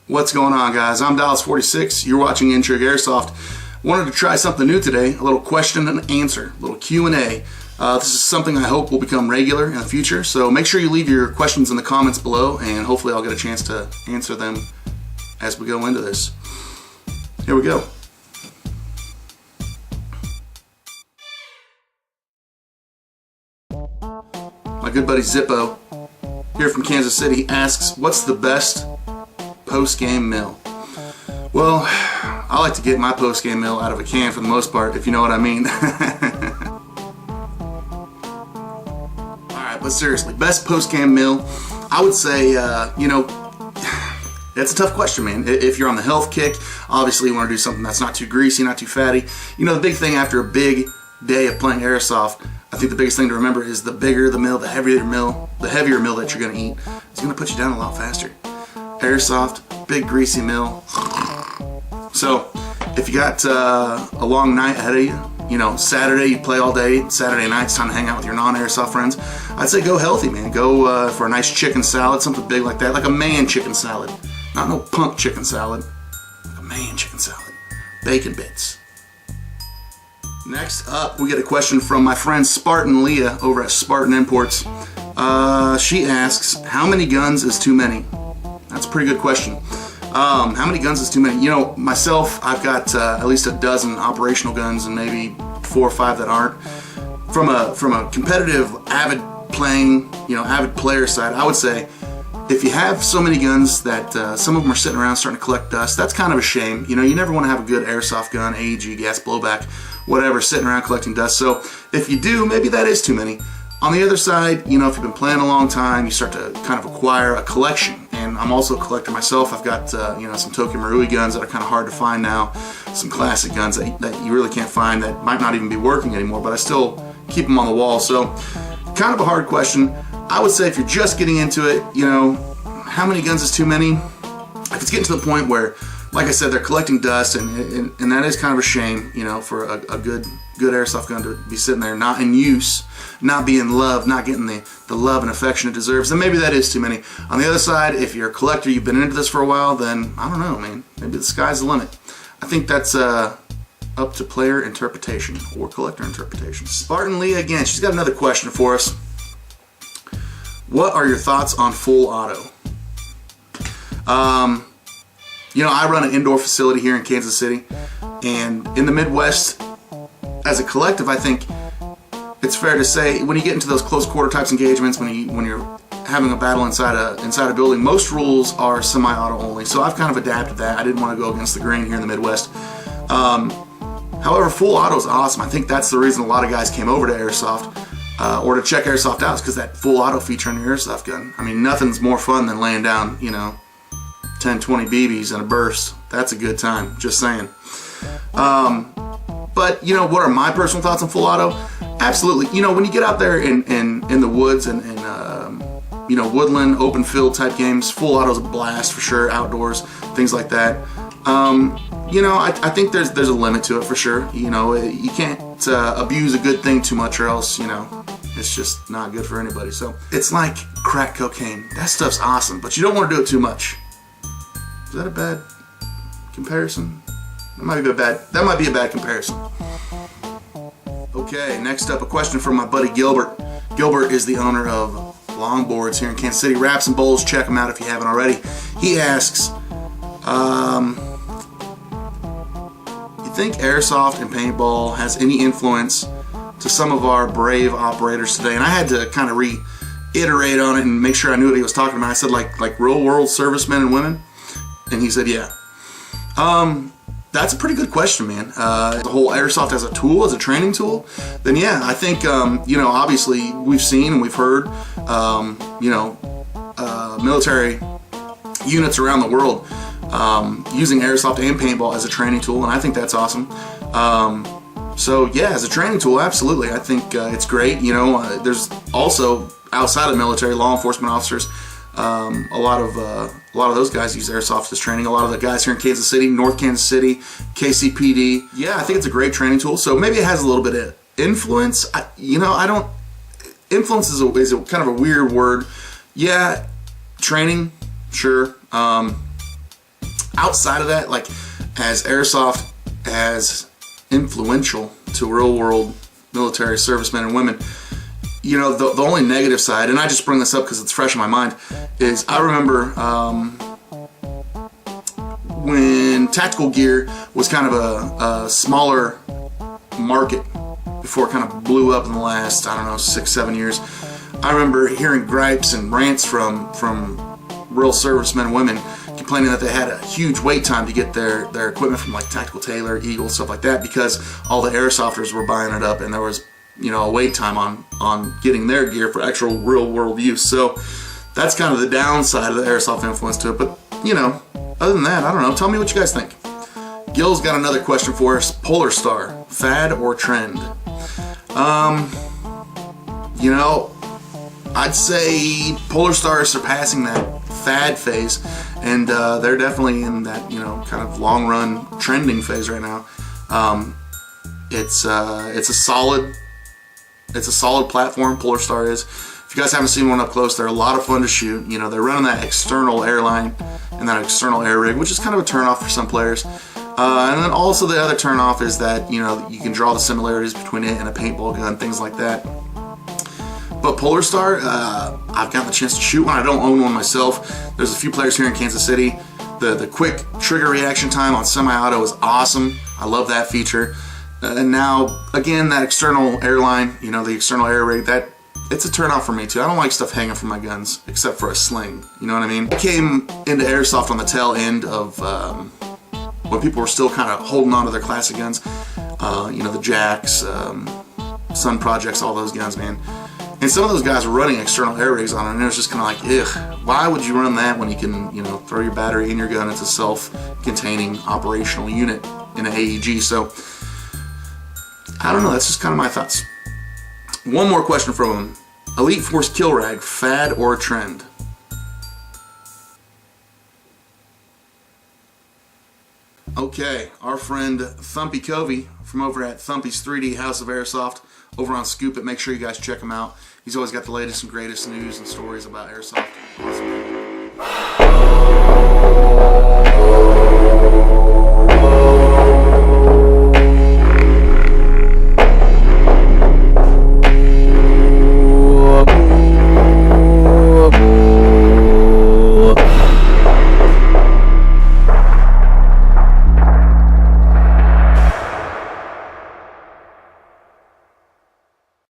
What's going on, guys? I'm Diles46. You're watching Intrigue Airsoft. Wanted to try something new today, a little question and answer, a little Q&A. This is something I hope will become regular in the future, so make sure you leave your questions in the comments below, and hopefully I'll get a chance to answer them as we go into this. Here we go. My good buddy Zippo, here from Kansas City, asks, what's the best post-game meal? Well, I like to get my post-game meal out of a can for the most part, if you know what I mean. Alright, but seriously, best post-game meal, I would say, that's a tough question, man. If you're on the health kick, obviously you want to do something that's not too greasy, not too fatty. You know, the big thing after a big day of playing Airsoft, I think the biggest thing to remember is the bigger the meal, the heavier meal that you're going to eat, it's going to put you down a lot faster. Airsoft, big greasy meal. So if you got a long night ahead of you, you know, Saturday you play all day, Saturday night it's time to hang out with your non-Airsoft friends, I'd say go healthy, man. Go for a nice chicken salad, something big like that, like a man chicken salad. Not no punk chicken salad, like a man chicken salad. Bacon bits. Next up, we get a question from my friend Spartan Leah over at Spartan Imports. She asks, how many guns is too many? That's a pretty good question. How many guns is too many? You know, myself, I've got at least a dozen operational guns and maybe 4 or 5 that aren't. From a competitive, avid playing, avid player side, I would say if you have so many guns that some of them are sitting around starting to collect dust, that's kind of a shame. You know, you never want to have a good airsoft gun, AEG, gas blowback, whatever, sitting around collecting dust. So if you do, maybe that is too many. On the other side, you know, if you've been playing a long time, you start to kind of acquire a collection. And I'm also a collector myself. I've got, some Tokyo Marui guns that are kind of hard to find now. Some classic guns that you really can't find that might not even be working anymore, but I still keep them on the wall. So kind of a hard question. I would say if you're just getting into it, how many guns is too many? If it's getting to the point where, like I said, they're collecting dust, and that is kind of a shame, for a good airsoft gun to be sitting there, not in use, not being loved, not getting the love and affection it deserves, then maybe that is too many. On the other side, if you're a collector, you've been into this for a while, then I don't know, man. Maybe the sky's the limit. I think that's up to player interpretation or collector interpretation. Spartan Lee again, she's got another question for us. What are your thoughts on full auto? I run an indoor facility here in Kansas City, and in the Midwest, as a collective, I think it's fair to say when you get into those close quarter types engagements, when you're having a battle inside a building, most rules are semi-auto only. So I've kind of adapted that. I didn't want to go against the grain here in the Midwest. However, full auto is awesome. I think that's the reason a lot of guys came over to Airsoft or to check Airsoft out, is because that full auto feature on your Airsoft gun. I mean, nothing's more fun than laying down, 10, 20 BBs in a burst. That's a good time, just saying. But, what are my personal thoughts on full auto? Absolutely. When you get out there in the woods and woodland, open field type games, full auto's a blast for sure, outdoors, things like that. I think there's a limit to it for sure. You can't abuse a good thing too much, or else, it's just not good for anybody. So it's like crack cocaine. That stuff's awesome, but you don't want to do it too much. Is that a bad comparison? That might be a bad comparison. Okay, next up, a question from my buddy Gilbert. Gilbert is the owner of Longboards here in Kansas City. Wraps and Bowls, check him out if you haven't already. He asks, you think Airsoft and Paintball has any influence to some of our brave operators today? And I had to kind of reiterate on it and make sure I knew what he was talking about. I said like real world servicemen and women, and he said yeah. That's a pretty good question, man. The whole Airsoft as a tool, as a training tool, then yeah, I think, obviously we've seen and we've heard, military units around the world using Airsoft and Paintball as a training tool, and I think that's awesome. So yeah, as a training tool, absolutely. I think it's great. There's also, outside of the military, law enforcement officers, a lot of those guys use Airsoft as training. A lot of the guys here in Kansas City, North Kansas City, KCPD. Yeah, I think it's a great training tool. So maybe it has a little bit of influence. Influence is a kind of a weird word. Yeah, training, sure. outside of that, like as airsoft as influential to real world military servicemen and women, you know, the only negative side, and I just bring this up because it's fresh in my mind, is I remember when tactical gear was kind of a smaller market before it kind of blew up in the last, I don't know, 6-7 years. I remember hearing gripes and rants from real servicemen and women complaining that they had a huge wait time to get their equipment from like Tactical Tailor, Eagle, stuff like that, because all the airsofters were buying it up and there was, you know, a wait time on getting their gear for actual real world use. So that's kind of the downside of the airsoft influence to it. But, you know, other than that, I don't know. Tell me what you guys think. Gil's got another question for us. Polar Star, fad or trend? You know, I'd say Polar Star is surpassing that fad phase, and they're definitely in that, you know, kind of long run trending phase right now. It's a solid platform. Polar Star is. If you guys haven't seen one up close, they're a lot of fun to shoot. You know, they're running that external airline and that external air rig, which is kind of a turnoff for some players. And then also the other turnoff is that, you know, you can draw the similarities between it and a paintball gun, things like that. But Polar Star, I've gotten the chance to shoot one. I don't own one myself. There's a few players here in Kansas City. The quick trigger reaction time on semi-auto is awesome. I love that feature. And now, again, that external airline, you know, the external air rig, it's a turn off for me too. I don't like stuff hanging from my guns, except for a sling. You know what I mean? I came into airsoft on the tail end of when people were still kind of holding on to their classic guns. You know, the Jacks, Sun Projects, all those guns, man. And some of those guys were running external air rigs on it, and it was just kind of like, ugh, why would you run that when you can, you know, throw your battery in your gun? It's a self-containing operational unit in an AEG. So, I don't know, that's just kind of my thoughts. One more question from him. Elite Force Kill Rag, fad or trend? Okay, our friend Thumpy Covey from over at Thumpy's 3D House of Airsoft over on Scoop It. Make sure you guys check him out. He's always got the latest and greatest news and stories about airsoft. Awesome.